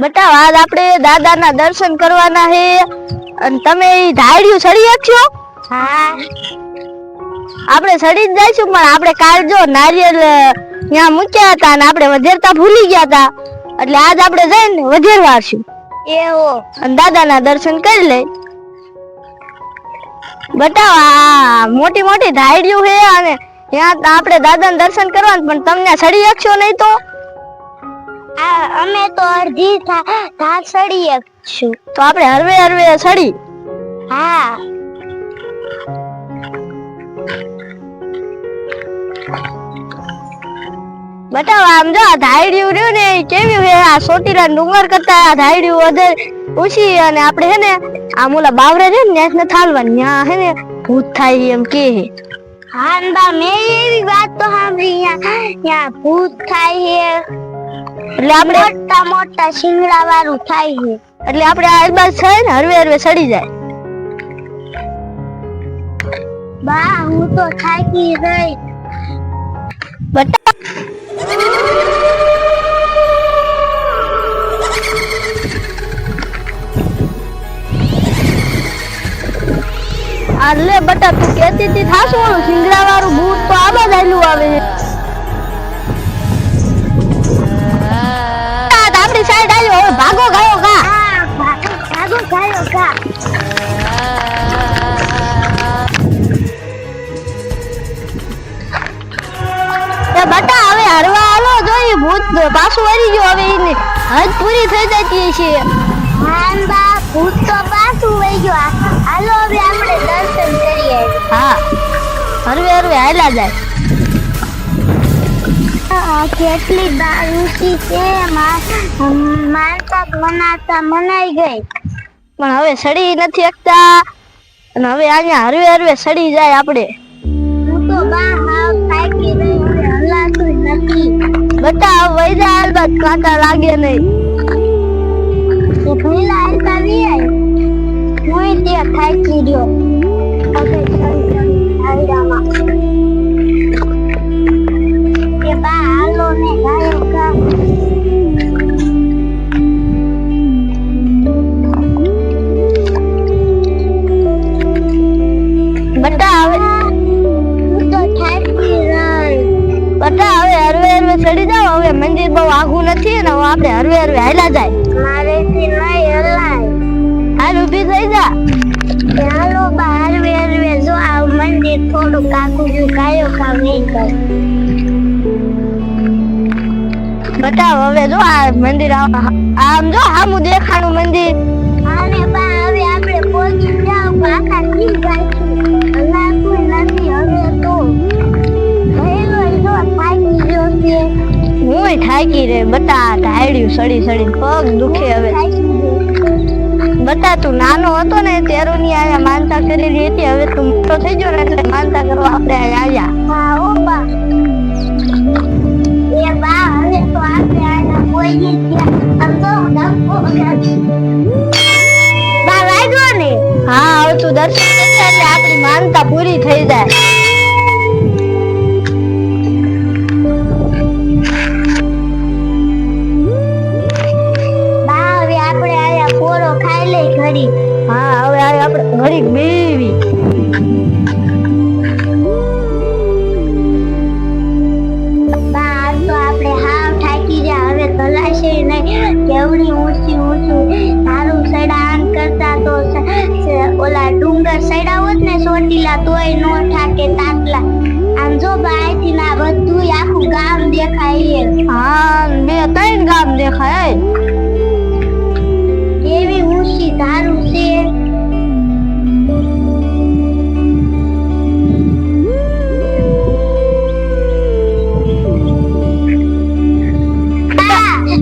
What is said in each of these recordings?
બટા આજ આપણે દાદાના દર્શન કરવાના હે અને તમે ઈ ધાડ્યું ચડી શકશો? હા આપણે ચડી જ જઈશું પણ આપણે કાલ જો નારિયેળ ત્યાં મૂક્યા હતા અને આપણે વધેરતા ભૂલી ગયા હતા એટલે આજ આપણે જઈને વધેરવાશું એવો અને દાદાના દર્શન કરી લઈ. બટા આ મોટી મોટી ધાડ્યું હે અને ત્યાં આપણે દાદાના દર્શન કરવાનું પણ તમને ચડી શકશો નહીં તો? અમે તો અડધી ધાર ચડી શકશું. તો આપણે હરવે હરવે ચડી. હા બટા આમ જો આ ધાડ્યું રહ્યું ને કેવી હે આ સોટીલા ડુંગર કરતા આ ધાડ્યું વધારે ઊંચી અને આપણે હે ને આ મોલા બાવરા છે ને ત્યાં થાલવાની ત્યાં હે ને ભૂત થાય એમ કે હે. હા બા મેં એવી વાત તો સાંભળી ત્યાં ભૂત થાય છે એટલે આપણે મોટા મોટા શિંગડા વાળું થાય છે એટલે આપણે આ બાજ છે ને હરવે હરવે ચડી જાય. બા હું તો થાકી ગઈ. બટા આલે બટા તું કેતી હતી થાશું ઓલું શિંગડા વાળું ભૂત તો આ બાજ આયલું આવે છે. આપણી સાઈડ આવ્યો હવે ભાગો ગયો કા. ભાગો ગયો કા. બટા હવે હરવા હાલો જોઈએ ભૂત પાછું વળી ગયો હવે એની હદ પૂરી થઈ જતી છે. હા બા ભૂત તો પાછું વહી ગયો. હાલો હવે આપણે દર્શન કરીએ. હા હરવે હરવે હાલ્યા જાય. કેટલી ઊંચી છે માનતા મનાતા મનાઈ ગઈ પણ હવે સડી નથી શકતા અને હવે અહીંયા હરવે હરવે સડી જાય આપણે. હું તો બા હાવ થાકી ગઈ હવે હલાતું નથી. બટા વઈ જાય અલબત્ત કાંટા લાગે નહીં. એ ભૂલા આવતા વીઆઈ હું ત્યાં થાકી ગયો. હવે આયરામાં કે બા હાલો ને ગાયો કા. બટા હવે હું તો થાકી ગઈ. બટા હવે હરવે હરવે ચડી જાવ. હવે મંદિર બહુ આઘું નથી ને હવે આપણે હરવે હરવે હાલ્યા જાય. મારેથી નહીં હલાય. હાલ ઊભી થઈ જા. હાલો બા હરવે હરવે જો આ મંદિર થોડું કાકું જો ગાયો કા વહી ગઈ. બટા હવે જો આ મંદિર આમ જો હામું દેખાણું મંદિર. અને બા હવે આપણે પહોંચી જાવ આખા દી ગાઈશું. હલાતું નથી હવે તો ગયેલો જો થાકી ગયો છે. હું થાકી રે બટા ધાડ્યું સડી સડી પગ દુખે હવે. બટા તું નાનો હતો ને તેરોની આયા માનતા કરેલી હતી. હવે તું મોટો થઈ ગયો ને એટલે માનતા કરવા આપણે આવ્યા. હા ઓ બા એ બા હવે તો આપણે આના કોઈ ગયા અંતો ડંકો બા લાગ્યો ને. હા હવે તું દર્શન કરશે એટલે આપણી માનતા પૂરી થઈ જાય. બા હવે આપણે આયા પોરો ખાઈ લઈ ઘડી. હા હવે આપણે ઘડીક બેવી. બા આજ તો આપણે હાવ થાકી ગયા. હવે તલાશે નહીં કેવડી ઊંચી ઊંચું તારું સડાન કરતા તો ઓલા ડુંગર સડા હોત ને ચોટીલા તોય નો થાકે તાટલા. આમ જો બાયથી ના બધું આખું ગામ દેખાય. હા 2-3 ગામ દેખાય. એવી ઊંચી ધારું છે.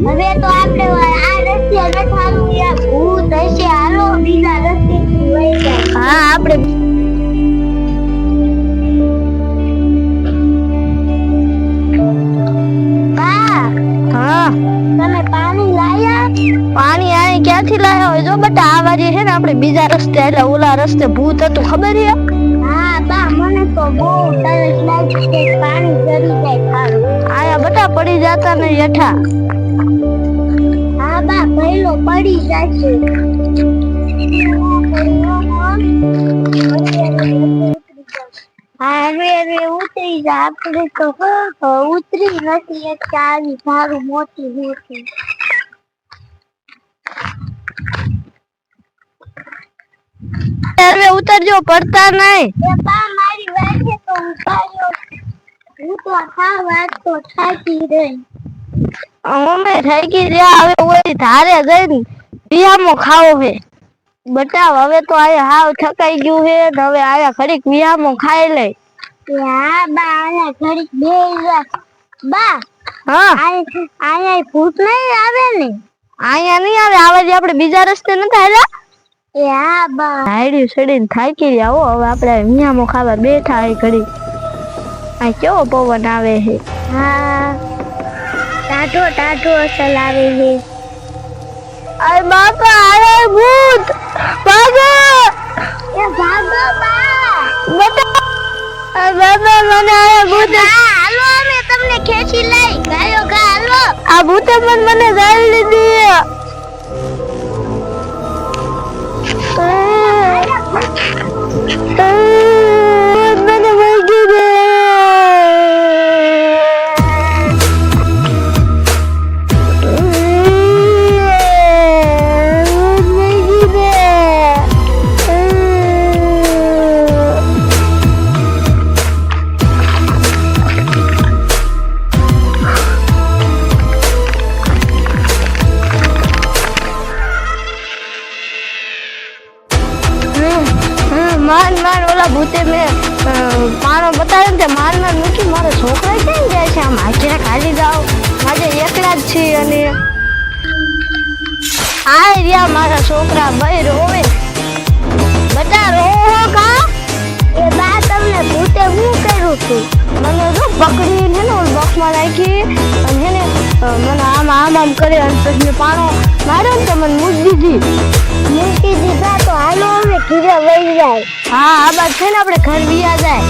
હવે તો આપણે આ રસ્તે નથારું યા ભૂત હશે. હાલો બીજા રસ્તે વહી જાય. હા આપણે બા હા તમે પાણી લાયા? પાણી આય ક્યાંથી લાયા હોય? જો બટા આ વારી છે ને આપણે બીજા રસ્તે એટલે ઓલા રસ્તે ભૂત હતું ખબર છે? હા બા મને તો બહુ તરસ લાગી છે. પાણી જરી જાય ખારું. આયા બટા પડી જાતા ને યઠા. હા બા ભઈલો પડી જશે. હવે ઉતરી જા. આપણે તો ઉતરી નથી એકતા આવી સારું મોટી મોટી. હવે ઉતરજો, પડતા નહીં. એ બા મારી વાંચે તો ઉતાર્યો. હું તો સાવ આજ તો થાકી ગઈ. અમે થાકી ગયા. હવે ઓલી ધારે જઈને વિયામો ખાવો હે. બટાવ હવે તો આયા હાવ થકાઈ ગયું હે ને હવે આયા ઘડીક વિયામો ખાઈ લે. હા બા આયા ઘડીક બેહી બા. હા આયા ભૂત નહીં આવે ને? અહીંયા નહીં આવે. આવા જે આપણે બીજા રસ્તે નથી આવ્યા. એ હા બા. હાયડી સડીને થાકી ગયા હો. હવે આપણે વિયામો ખાવા બેઠા હે ઘડી. આ કેવો પવન આવે હે. હા ટાઢો ટાઢો અસલ આવે છે. અરે બાપા અરે ભૂત ભાગો. એ ભાગો બા. બટા અરે બાપા મને આ ભૂત. હાલો અમે તમને ખેંચી લઈ. ગાયો ગા હાલો. આ ભૂતે મને ગાળી લીધી. મને વળગી દે. માન ઓલા ભૂતે મેં પાણો બતાવ્યો ને માન મૂકી મારો છોકરા ક્યાં જાય છે? આમ હાજરા ખાલી જાઓ. આજે એકલા જ છીએ અને આ રહ્યા મારા છોકરા ભાઈ રોવે. બટા રોવો કા? એ બા તમને ભૂતે શું કર્યું હતું? મને જો પકડીને ને ઓલ બોક્સમાં નાખી અને હે ને મને આમ કરે અને પછી મેં પાણો માર્યો ને તો મને મૂકી દીધી. મૂકી દીધા તો હાલો અમે ઘીરે વહી જાય. હા આ બાદ છે ને આપણે ઘર વિયા જાય.